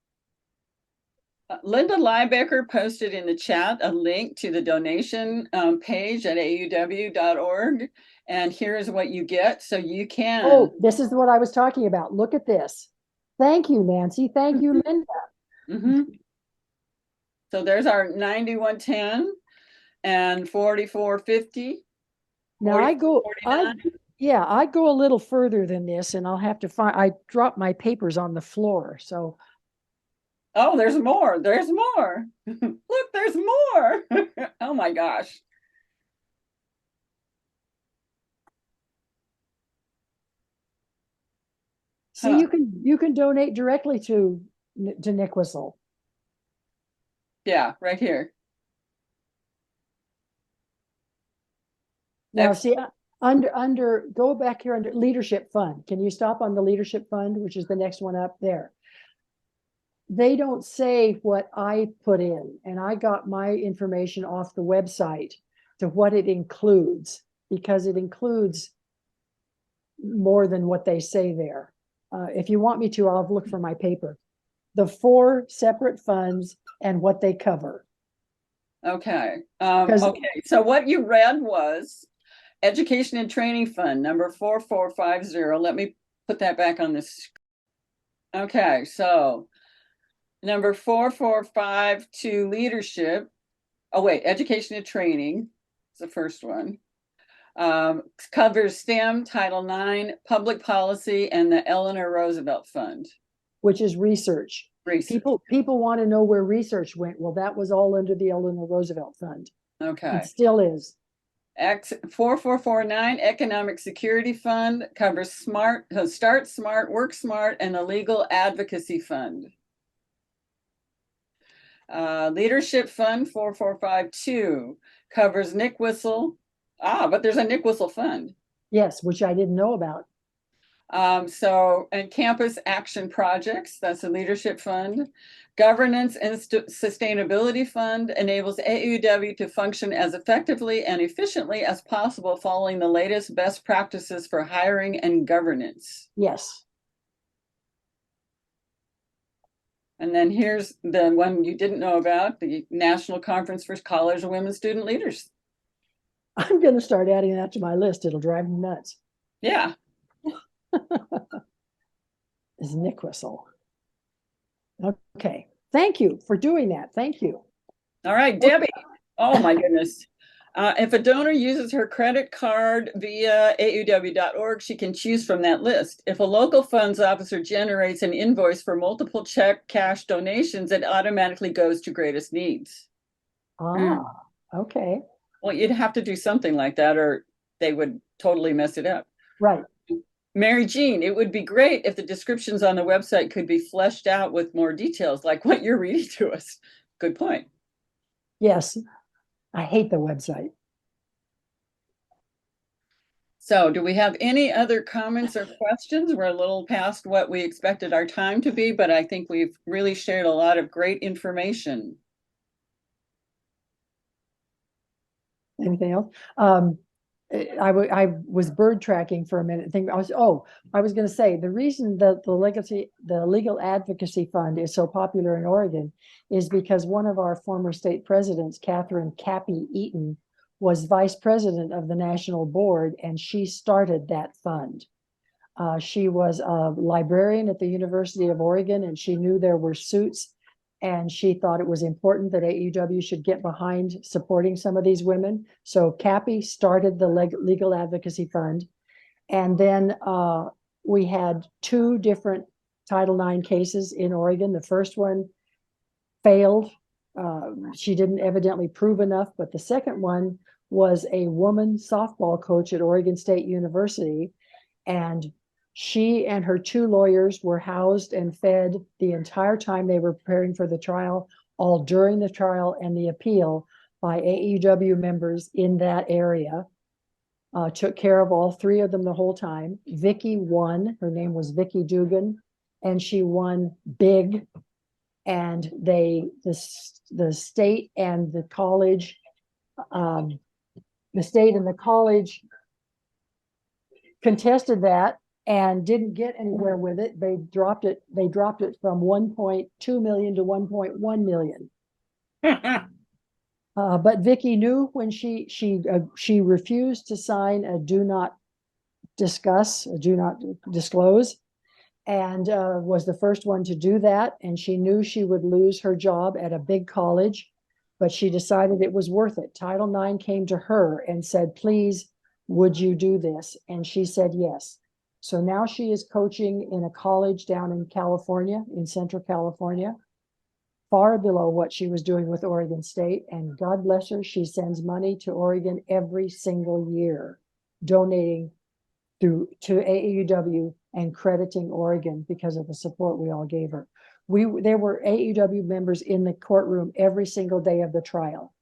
Linda Liebecker posted in the chat a link to the donation page at AAUW.org. And here's what you get. So you can. Oh, this is what I was talking about. Look at this. Thank you, Nancy. Thank you, Linda. Mm-hmm. So there's our 9110 and 4450. Now I go a little further than this, and I'll have to find. I dropped my papers on the floor, so. Oh, there's more. There's more. Look, there's more. Oh my gosh. See, you can donate directly to Nick Whistle. Yeah, right here. Now, see, Go back here under leadership fund. Can you stop on the leadership fund, which is the next one up there? They don't say what I put in, and I got my information off the website to what it includes, because it includes more than what they say there. If you want me to, I'll look for my paper. The 4 separate funds and what they cover. Okay. Okay. So what you read was Education and Training Fund number 4450. Let me put that back on this. Okay. So number 4452, leadership. Oh, wait, education and training is the first one. Covers STEM, Title IX, public policy, and the Eleanor Roosevelt Fund. Which is research. People want to know where research went. Well, that was all under the Eleanor Roosevelt Fund. Okay. It still is. 4449, Economic Security Fund, covers Start Smart, Work Smart, and the Legal Advocacy Fund. Leadership Fund 4452 covers Nick Whistle. But there's a Nick Whistle Fund. Yes, which I didn't know about. And Campus Action Projects, that's a leadership fund. Governance and Sustainability Fund enables AAUW to function as effectively and efficiently as possible following the latest best practices for hiring and governance. Yes. And then here's the one you didn't know about, the National Conference for College and Women Student Leaders. I'm going to start adding that to my list. It'll drive me nuts. Yeah. Is Nick Whistle. Okay. Thank you for doing that. Thank you. All right, Debbie. Oh my goodness. If a donor uses her credit card via AAUW.org, she can choose from that list. If a local funds officer generates an invoice for multiple check cash donations, it automatically goes to greatest needs. Okay. Well, you'd have to do something like that or they would totally mess it up. Right. Mary Jean, it would be great if the descriptions on the website could be fleshed out with more details like what you're reading to us. Good point. Yes. I hate the website. So do we have any other comments or questions? We're a little past what we expected our time to be, but I think we've really shared a lot of great information. Anything else? I was bird tracking for a minute. I was going to say the reason that the Legal Advocacy Fund is so popular in Oregon is because one of our former state presidents, Catherine Cappy Eaton, was vice president of the national board, and she started that fund. She was a librarian at the University of Oregon, and she knew there were suits, and she thought it was important that AAUW should get behind supporting some of these women. So Cappy started the Legal Advocacy Fund. And then we had 2 different Title IX cases in Oregon. The first one failed. She didn't evidently prove enough, but the second one was a woman softball coach at Oregon State University. And she and her 2 lawyers were housed and fed the entire time they were preparing for the trial, all during the trial and the appeal, by AAUW members in that area. Took care of all 3 of them the whole time. Vicky won. Her name was Vicky Dugan, and she won big. And the state and the college, contested that and didn't get anywhere with it. They dropped it from 1.2 million to 1.1 million. But Vicky knew when she refused to sign a do not disclose, and was the first one to do that. And she knew she would lose her job at a big college, but she decided it was worth it. Title IX came to her and said, please, would you do this? And she said yes. So now she is coaching in a college down in California, in Central California, far below what she was doing with Oregon State. And God bless her, she sends money to Oregon every single year, donating to AAUW and crediting Oregon because of the support we all gave her. There were AAUW members in the courtroom every single day of the trial.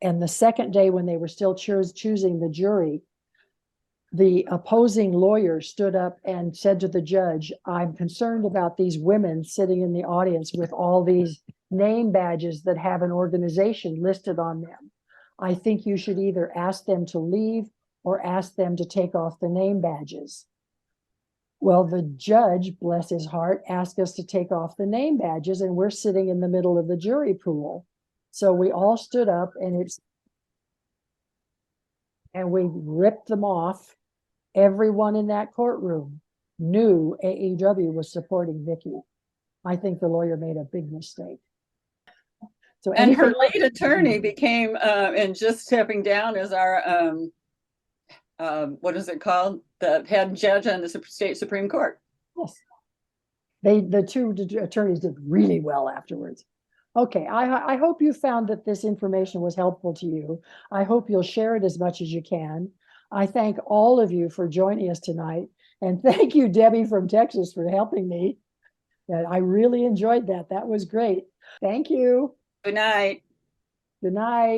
And the second day, when they were still choosing the jury, the opposing lawyer stood up and said to the judge, I'm concerned about these women sitting in the audience with all these name badges that have an organization listed on them. I think you should either ask them to leave or ask them to take off the name badges. Well, the judge, bless his heart, asked us to take off the name badges, and we're sitting in the middle of the jury pool. So we all stood up and we ripped them off. Everyone in that courtroom knew AAUW was supporting Vicky. I think the lawyer made a big mistake. So And her anything- lead attorney became, and just stepping down as our, what is it called? The head judge on the state Supreme Court. Yes. The two attorneys did really well afterwards. Okay, I hope you found that this information was helpful to you. I hope you'll share it as much as you can. I thank all of you for joining us tonight. And thank you, Debbie from Texas, for helping me. I really enjoyed that. That was great. Thank you. Good night. Good night.